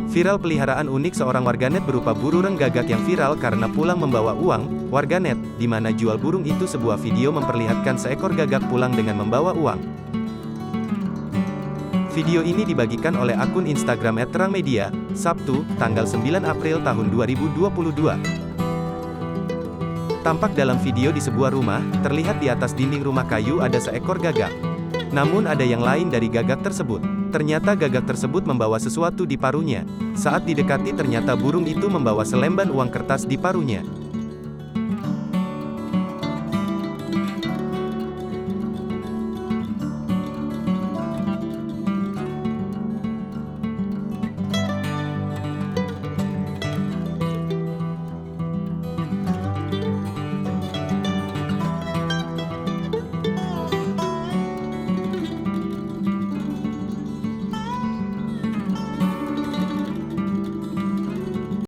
Viral peliharaan unik seorang warganet berupa burung gagak yang viral karena pulang membawa uang. Warganet, di mana jual burung itu sebuah video memperlihatkan seekor gagak pulang dengan membawa uang. Video ini dibagikan oleh akun Instagram @terangmedia, Sabtu, tanggal 9 April tahun 2022. Tampak dalam video di sebuah rumah, terlihat di atas dinding rumah kayu ada seekor gagak. Namun ada yang lain dari gagak tersebut. Ternyata gagak tersebut membawa sesuatu di paruhnya. Saat didekati ternyata burung itu membawa selembar uang kertas di paruhnya.